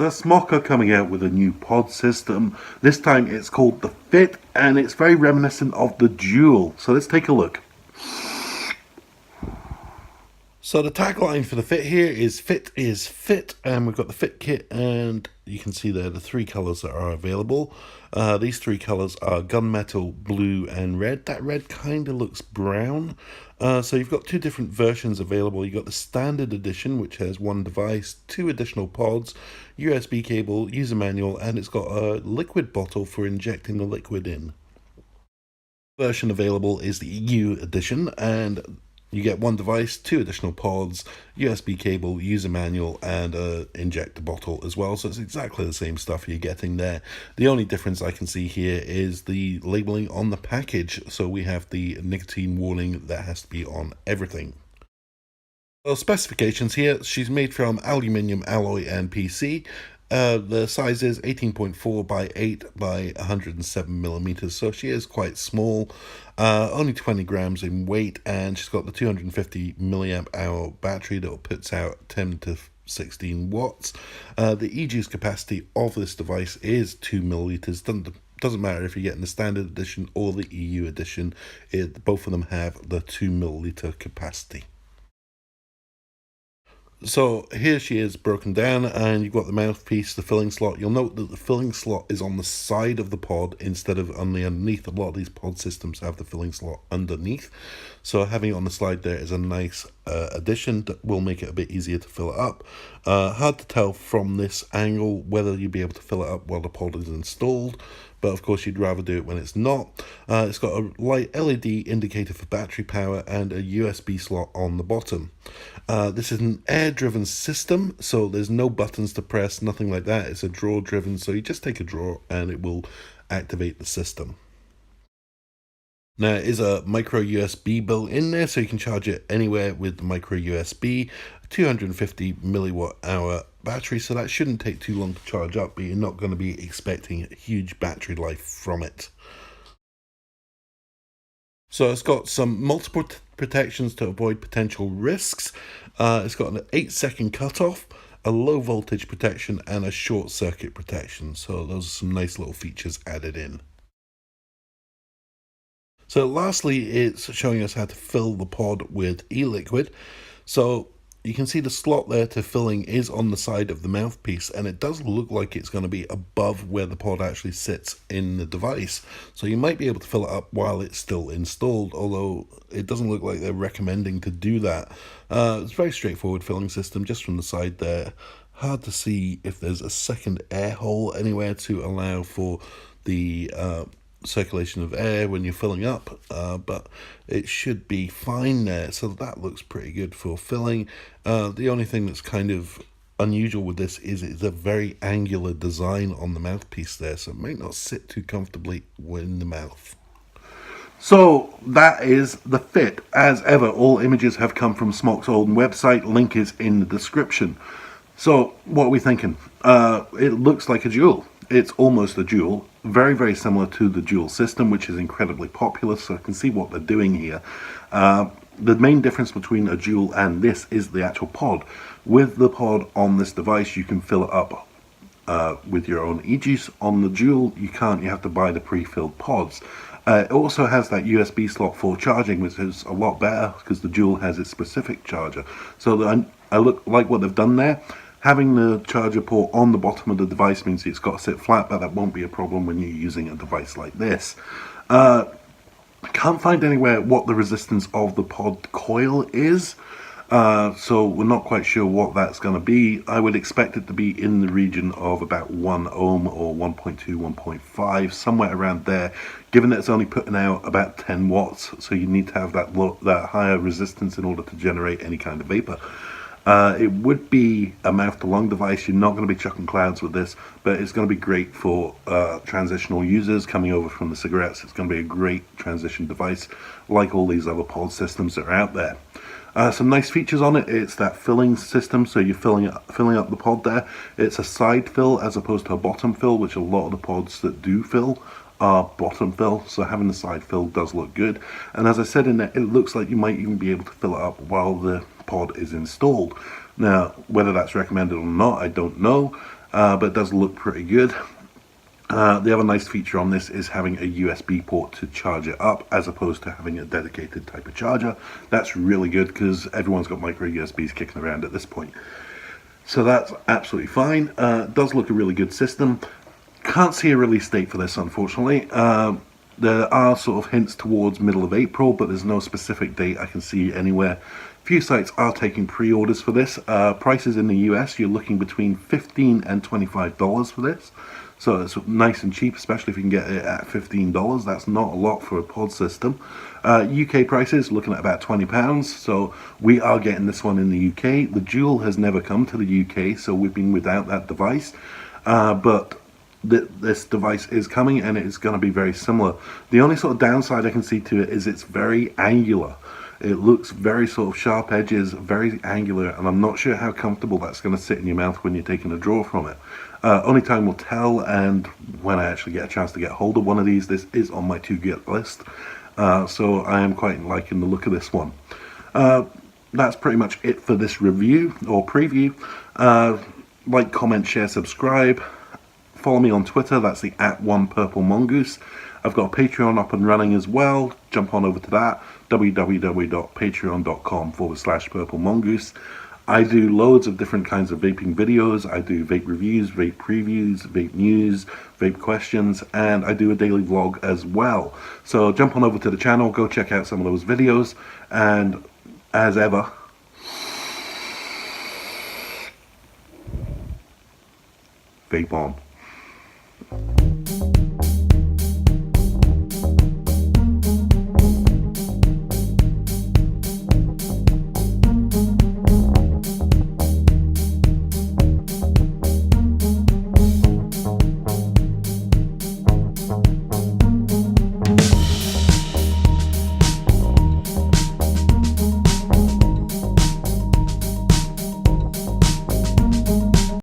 So Smok are coming out with a new pod system. This time it's called the FIT, and it's very reminiscent of the JUUL. So let's take a look. So the tagline for the FIT here is fit, and we've got the FIT kit, and you can see there the three colours that are available. These three colours are gunmetal, blue and red. That red kind of looks brown. So you've got two different versions available. You've got the standard edition, which has one device, two additional pods, USB cable, user manual, and it's got a liquid bottle for injecting the liquid in. The version available is the EU edition, and you get one device, two additional pods, USB cable, user manual, and a injector bottle as well. So it's exactly the same stuff you're getting there. The only difference I can see here is the labeling on the package. So we have the nicotine warning that has to be on everything. Well, specifications here, she's made from aluminium alloy and PC. The size is 18.4 by 8 by 107 millimeters, so she is quite small, only 20 grams in weight, and she's got the 250 milliamp hour battery that puts out 10 to 16 watts. The e-juice capacity of this device is 2 milliliters. Doesn't matter if you're getting the standard edition or the EU edition, both of them have the 2 milliliter capacity. So here she is broken down, and you've got the mouthpiece, the filling slot. You'll note that the filling slot is on the side of the pod instead of on the underneath. A lot of these pod systems have the filling slot underneath, so having it on the side there is a nice addition that will make it a bit easier to fill it up. Hard to tell from this angle whether you'll be able to fill it up while the pod is installed, but of course you'd rather do it when it's not. It's got a light LED indicator for battery power and a USB slot on the bottom. This is an air-driven system, so there's no buttons to press, nothing like that. It's a drawer-driven, so you just take a drawer and it will activate the system. Now, it is a micro USB built in there, so you can charge it anywhere with the micro USB. 250 milliwatt hour battery, so that shouldn't take too long to charge up, but you're not going to be expecting a huge battery life from it. So it's got some multiple protections to avoid potential risks. It's got an 8-second cutoff, a low voltage protection, and a short circuit protection. So those are some nice little features added in. So lastly, it's showing us how to fill the pod with e-liquid. So you can see the slot there to filling is on the side of the mouthpiece, and it does look like it's going to be above where the pod actually sits in the device. So you might be able to fill it up while it's still installed, although it doesn't look like they're recommending to do that. It's a very straightforward filling system just from the side there. Hard to see if there's a second air hole anywhere to allow for the circulation of air when you're filling up, but it should be fine there. So that looks pretty good for filling. The only thing that's kind of unusual with this is it's a very angular design on the mouthpiece there, so it might not sit too comfortably in the mouth. So that is the FIT. As ever, all images have come from Smok's own website. Link is in the description. So what are we thinking? It looks like a JUUL. It's almost a JUUL, very, very similar to the JUUL system, which is incredibly popular, so I can see what they're doing here. The main difference between a JUUL and this is the actual pod. With the pod on this device, you can fill it up with your own e-juice. On the JUUL, you can't. You have to buy the pre-filled pods. It also has that USB slot for charging, which is a lot better because the JUUL has its specific charger. So I look like what they've done there. Having the charger port on the bottom of the device means it's got to sit flat, but that won't be a problem when you're using a device like this. I can't find anywhere what the resistance of the pod coil is, so we're not quite sure what that's going to be. I would expect it to be in the region of about 1 ohm or 1.2, 1.5, somewhere around there, given that it's only putting out about 10 watts, so you need to have that higher resistance in order to generate any kind of vapor. It would be a mouth-to-lung device. You're not going to be chucking clouds with this, but it's going to be great for transitional users coming over from the cigarettes. It's going to be a great transition device, like all these other pod systems that are out there. Some nice features on it. It's that filling system, so you're filling up the pod there. It's a side fill as opposed to a bottom fill, which a lot of the pods that do fill are bottom fill, so having the side fill does look good. And as I said in there, it looks like you might even be able to fill it up while the pod is installed. Now, whether that's recommended or not, I don't know. but it does look pretty good. The other nice feature on this is having a USB port to charge it up as opposed to having a dedicated type of charger. That's really good because everyone's got micro USBs kicking around at this point. So that's absolutely fine. It does look a really good system. Can't see a release date for this, unfortunately. There are sort of hints towards middle of April, but there's no specific date I can see anywhere. Few sites are taking pre-orders for this. Prices in the US, you're looking between $15 and $25 for this. So it's nice and cheap, especially if you can get it at $15. That's not a lot for a pod system. UK prices, looking at about £20. So we are getting this one in the UK. The JUUL has never come to the UK, so we've been without that device. But this device is coming, and it's going to be very similar. The only sort of downside I can see to it is it's very angular. It looks very sort of sharp edges, very angular, and I'm not sure how comfortable that's going to sit in your mouth when you're taking a draw from it. Only time will tell, and when I actually get a chance to get hold of one of these, this is on my to-get list. So I am quite liking the look of this one. That's pretty much it for this review or preview. Like, comment, share, subscribe. Follow me on Twitter, that's the @OnePurpleMongoose. I've got a Patreon up and running as well. Jump on over to that, www.patreon.com/purplemongoose. I do loads of different kinds of vaping videos. I do vape reviews, vape previews, vape news, vape questions, and I do a daily vlog as well. So jump on over to the channel, go check out some of those videos, and as ever, vape on.